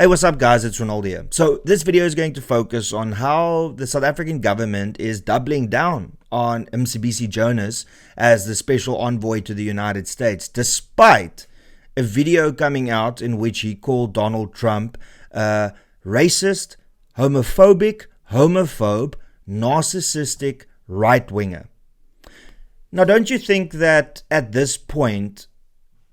Hey, what's up guys, it's Ronaldo here. So this video is going to focus on how the South African government is doubling down on Mcebisi Jonas as the special envoy to the United States, despite a video coming out in which he called Donald Trump racist, homophobic, homophobe, narcissistic right-winger. Now, don't you think that at this point,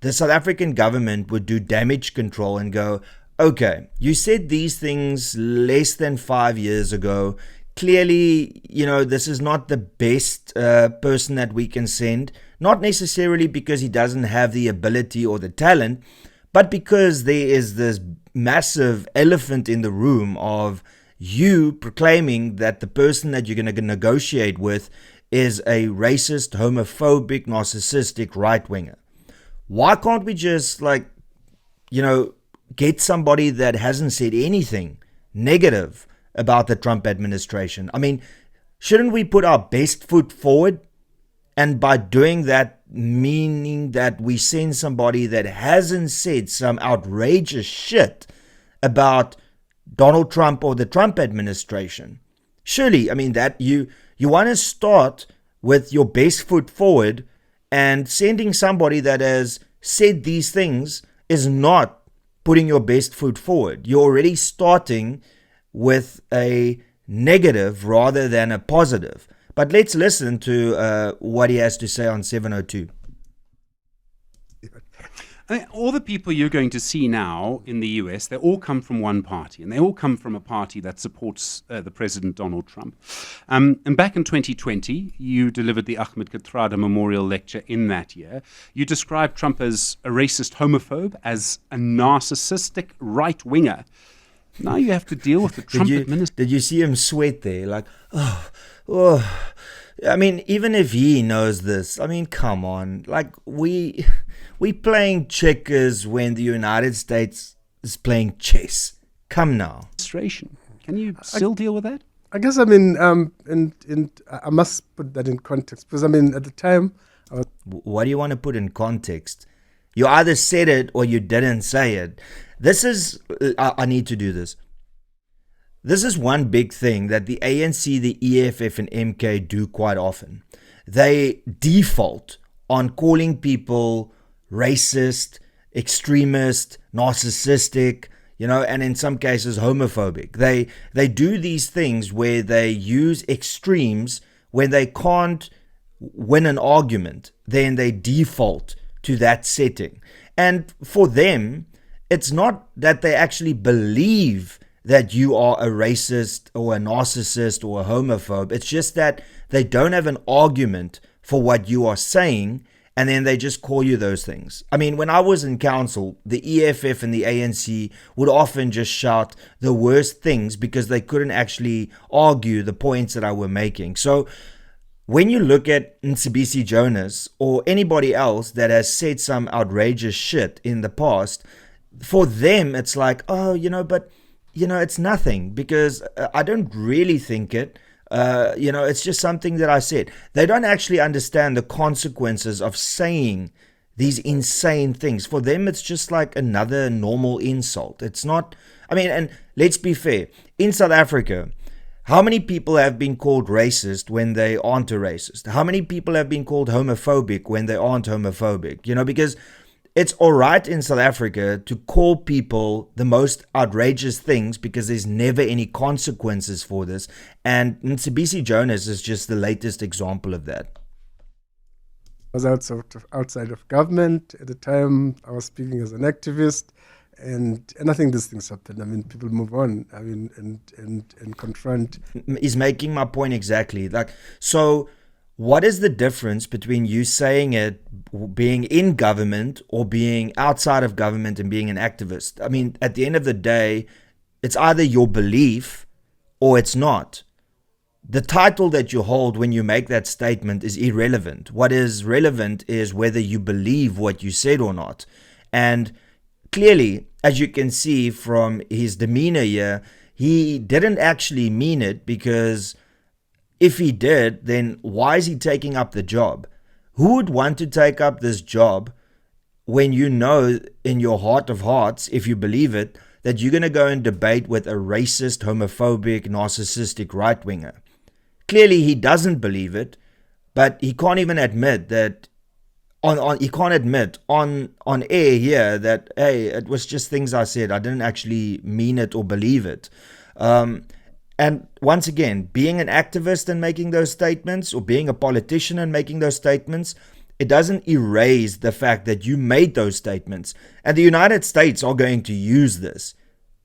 the South African government would do damage control and go, okay, you said these things less than 5 years ago. Clearly, this is not the best person that we can send. Not necessarily because he doesn't have the ability or the talent, but because there is this massive elephant in the room of you proclaiming that the person that you're going to negotiate with is a racist, homophobic, narcissistic right-winger. Why can't we just, get somebody that hasn't said anything negative about the Trump administration? I mean, shouldn't we put our best foot forward? And by doing that, meaning that we send somebody that hasn't said some outrageous shit about Donald Trump or the Trump administration. Surely, that you want to start with your best foot forward, and sending somebody that has said these things is not putting your best foot forward. You're already starting with a negative rather than a positive. But let's listen to what he has to say on 702. All the people you're going to see now in the US, they all come from one party, and they all come from a party that supports the President Donald Trump. And back in 2020, you delivered the Ahmed Kathrada Memorial Lecture in that year. You described Trump as a racist homophobe, as a narcissistic right-winger. Now you have to deal with the Trump administration. Did you see him sweat there? Like, oh. Even if he knows this, come on. We playing checkers when the United States is playing chess. Come now. Can you still deal with that? I guess, and I must put that in context, because, at the time, What do you want to put in context? You either said it or you didn't say it. I need to do this. This is one big thing that the ANC, the EFF, and MK do quite often. They default on calling people racist, extremist, narcissistic, and in some cases homophobic. They do these things where they use extremes when they can't win an argument. Then they default to that setting. And for them, it's not that they actually believe that you are a racist or a narcissist or a homophobe. It's just that they don't have an argument for what you are saying, and then they just call you those things. When I was in council, the EFF and the ANC would often just shout the worst things because they couldn't actually argue the points that I were making. So when you look at Mcebisi Jonas or anybody else that has said some outrageous shit in the past, for them it's like, it's nothing because I don't really think it. It's just something that I said. They don't actually understand the consequences of saying these insane things. For them, it's just like another normal insult. It's not, and let's be fair. In South Africa, how many people have been called racist when they aren't a racist? How many people have been called homophobic when they aren't homophobic? Because it's all right in South Africa to call people the most outrageous things because there's never any consequences for this. And Mcebisi Jonas is just the latest example of that. I was outside of government at the time. I was speaking as an activist, and I think these things happen. People move on. And confront. He's making my point exactly. So what is the difference between you saying it, being in government, or being outside of government and being an activist? At the end of the day, it's either your belief or it's not. The title that you hold when you make that statement is irrelevant. What is relevant is whether you believe what you said or not. And clearly, as you can see from his demeanor here, he didn't actually mean it, because if he did, then why is he taking up the job? Who would want to take up this job when you know in your heart of hearts, if you believe it, that you're going to go and debate with a racist, homophobic, narcissistic right-winger. Clearly, he doesn't believe it, but he can't even admit that he can't admit on air here that, hey, it was just things I said. I didn't actually mean it or believe it. And once again, being an activist and making those statements, or being a politician and making those statements, it doesn't erase the fact that you made those statements. And the United States are going to use this.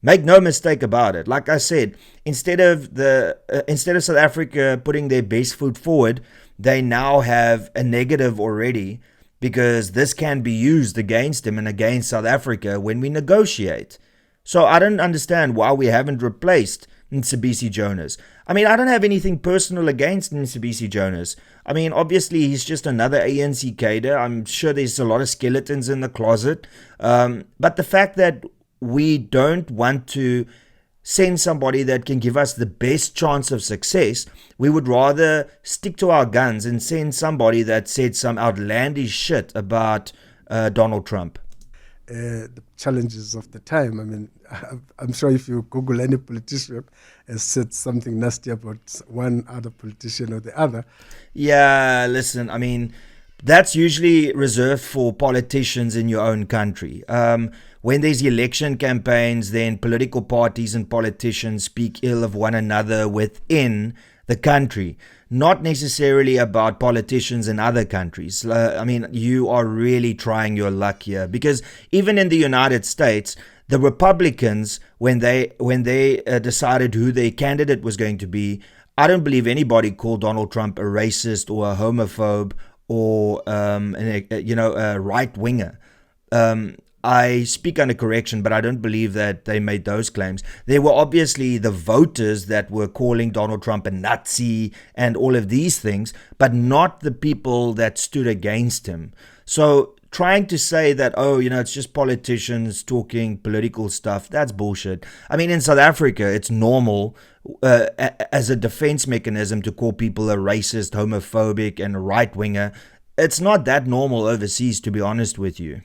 Make no mistake about it. Like I said, instead of South Africa putting their best foot forward, they now have a negative already, because this can be used against them and against South Africa when we negotiate. So I don't understand why we haven't replaced Mcebisi Jonas. I mean, I don't have anything personal against Mcebisi Jonas. I mean, obviously, he's just another ANC cadre. I'm sure there's a lot of skeletons in the closet. But the fact that we don't want to send somebody that can give us the best chance of success, we would rather stick to our guns and send somebody that said some outlandish shit about Donald Trump. The challenges of the time. I mean, I'm sure if you Google any politician has said something nasty about one other politician or the other. Yeah, listen, I mean, that's usually reserved for politicians in your own country. When there's election campaigns, then political parties and politicians speak ill of one another within the country, not necessarily about politicians in other countries. I mean, you are really trying your luck here, because even in the United States, the Republicans, when they decided who their candidate was going to be, I don't believe anybody called Donald Trump a racist or a homophobe or a right winger. I speak under correction, but I don't believe that they made those claims. There were obviously the voters that were calling Donald Trump a Nazi and all of these things, but not the people that stood against him. So trying to say that, it's just politicians talking political stuff, that's bullshit. I mean, in South Africa, it's normal as a defense mechanism to call people a racist, homophobic, and a right-winger. It's not that normal overseas, to be honest with you.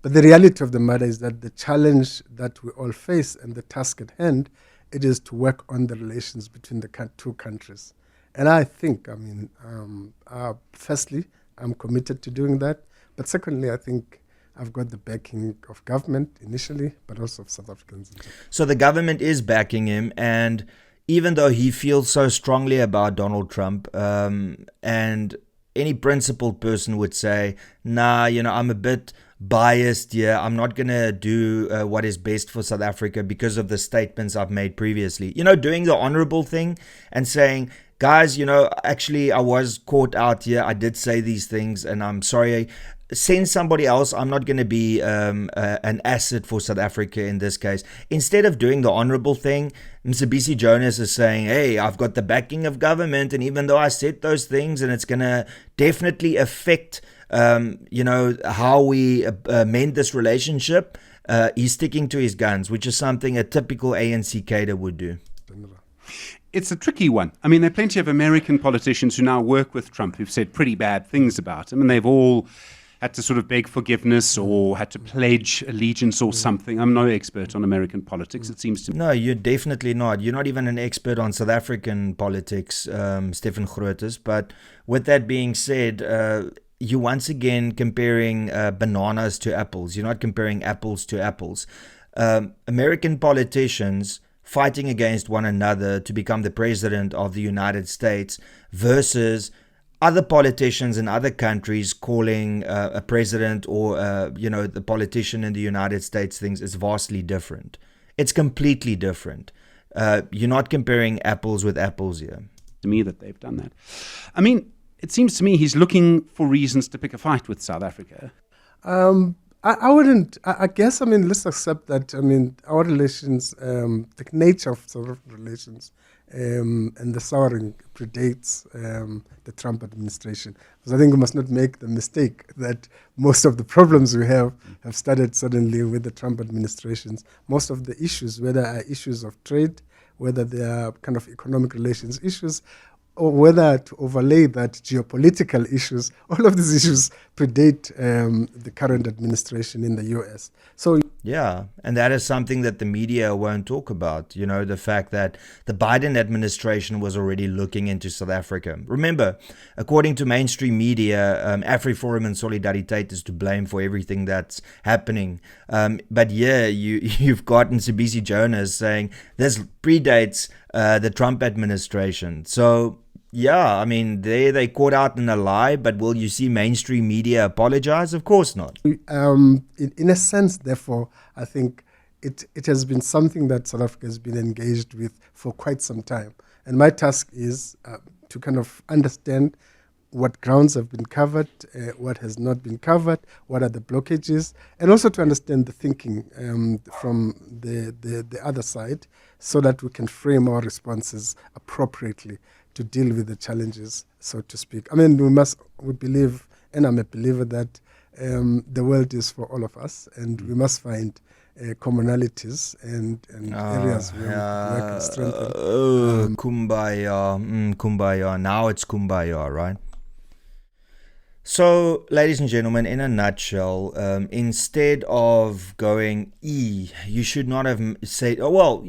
But the reality of the matter is that the challenge that we all face and the task at hand, it is to work on the relations between the two countries. And I think, firstly, I'm committed to doing that. But secondly, I think I've got the backing of government initially, but also of South Africans. So the government is backing him, and even though he feels so strongly about Donald Trump, and any principled person would say, nah, I'm a bit biased here. I'm not going to do what is best for South Africa because of the statements I've made previously. Doing the honorable thing and saying, guys, actually I was caught out here. I did say these things and I'm sorry. Send somebody else. I'm not going to be an asset for South Africa in this case. Instead of doing the honorable thing, Mcebisi Jonas is saying, hey, I've got the backing of government, and even though I said those things and it's going to definitely affect how we mend this relationship, he's sticking to his guns, which is something a typical ANC cadre would do. It's a tricky one. I mean, there are plenty of American politicians who now work with Trump who've said pretty bad things about him, and they've all had to sort of beg forgiveness or had to pledge allegiance or something. I'm no expert on American politics, it seems to me. No, you're definitely not. You're not even an expert on South African politics, Stephen Grootes. But with that being said, you're once again comparing bananas to apples. You're not comparing apples to apples. American politicians fighting against one another to become the president of the United States versus other politicians in other countries calling a president or the politician in the United States things is vastly different. It's completely different. You're not comparing apples with apples here. To me that they've done that. I mean, it seems to me he's looking for reasons to pick a fight with South Africa. I wouldn't. I guess, let's accept that, our relations, the nature of South African relations and the souring predates the Trump administration. Because I think we must not make the mistake that most of the problems we have started suddenly with the Trump administrations. Most of the issues, whether are issues of trade, whether they are kind of economic relations issues, or whether to overlay that geopolitical issues. All of these issues predate the current administration in the US. So Yeah, and that is something that the media won't talk about. You know, the fact that the Biden administration was already looking into South Africa. Remember, according to mainstream media, AfriForum and Solidariteit is to blame for everything that's happening. But yeah, you've got Nsibisi Jonas saying this predates the Trump administration. So yeah, I mean, they caught out in a lie, but will you see mainstream media apologize? Of course not. in a sense, therefore, I think it has been something that South Africa has been engaged with for quite some time. And my task is to kind of understand what grounds have been covered, what has not been covered, what are the blockages, and also to understand the thinking from the other side so that we can frame our responses appropriately to deal with the challenges, so to speak. I mean, we believe, and I'm a believer, that the world is for all of us, and we must find commonalities and areas where we work and strengthen. Kumbaya, kumbaya. Now it's kumbaya, right? So, ladies and gentlemen, in a nutshell, instead of going, you should not have said, oh, well,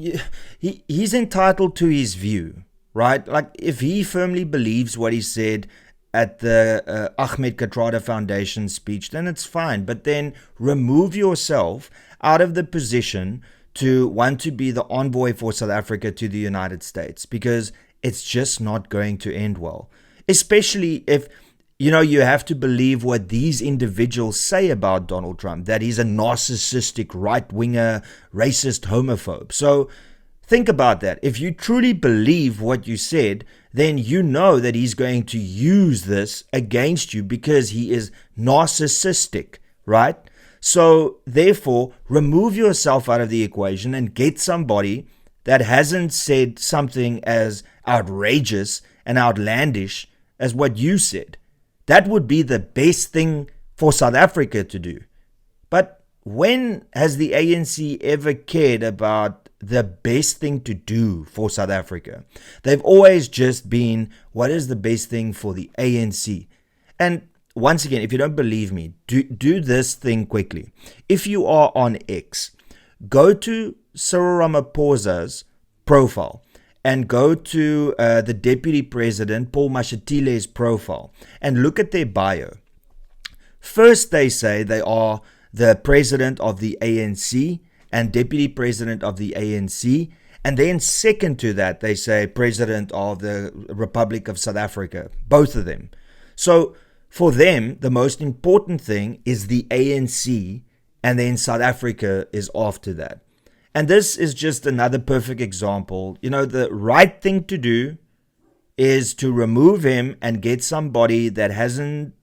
he's entitled to his view, right? Like, if he firmly believes what he said at the Ahmed Kathrada Foundation speech, then it's fine. But then remove yourself out of the position to want to be the envoy for South Africa to the United States, because it's just not going to end well. Especially if, you know, you have to believe what these individuals say about Donald Trump, that he's a narcissistic, right-winger, racist, homophobe. So think about that. If you truly believe what you said, then you know that he's going to use this against you because he is narcissistic, right? So therefore, remove yourself out of the equation and get somebody that hasn't said something as outrageous and outlandish as what you said. That would be the best thing for South Africa to do. But when has the ANC ever cared about the best thing to do for South Africa? They've always just been, what is the best thing for the ANC? And once again, if you don't believe me, do this thing quickly. If you are on X, go to Cyril Ramaphosa's profile and go to the Deputy President, Paul Mashatile's profile, and look at their bio. First, they say they are the President of the ANC and Deputy President of the ANC. And then second to that, they say President of the Republic of South Africa, both of them. So for them, the most important thing is the ANC, and then South Africa is after that. And this is just another perfect example. You know, the right thing to do is to remove him and get somebody that hasn't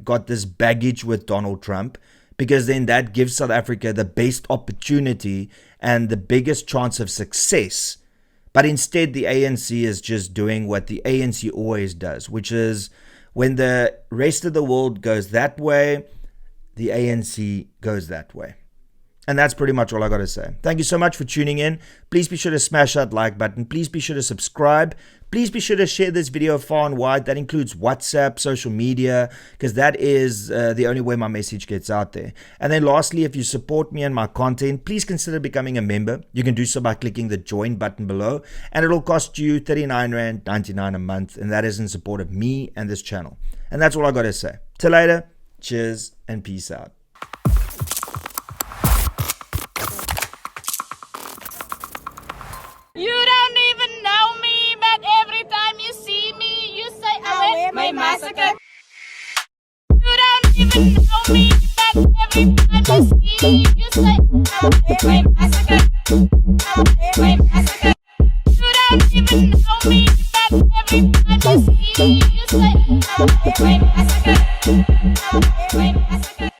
got this baggage with Donald Trump, because then that gives South Africa the best opportunity and the biggest chance of success. But instead, the ANC is just doing what the ANC always does, which is when the rest of the world goes that way, the ANC goes that way. And that's pretty much all I got to say. Thank you so much for tuning in. Please be sure to smash that like button. Please be sure to subscribe. Please be sure to share this video far and wide. That includes WhatsApp, social media, because that is the only way my message gets out there. And then lastly, if you support me and my content, please consider becoming a member. You can do so by clicking the join button below, and it'll cost you R39.99 a month, and that is in support of me and this channel. And that's all I got to say. Till later, cheers and peace out. You don't even know me, but every time you see me, you say, I went my massacre. You don't even know me, but every time you see me, you say, I went my massacre. My massacre. You don't even know me, but every time you see me, you say, I went my massacre. My massacre.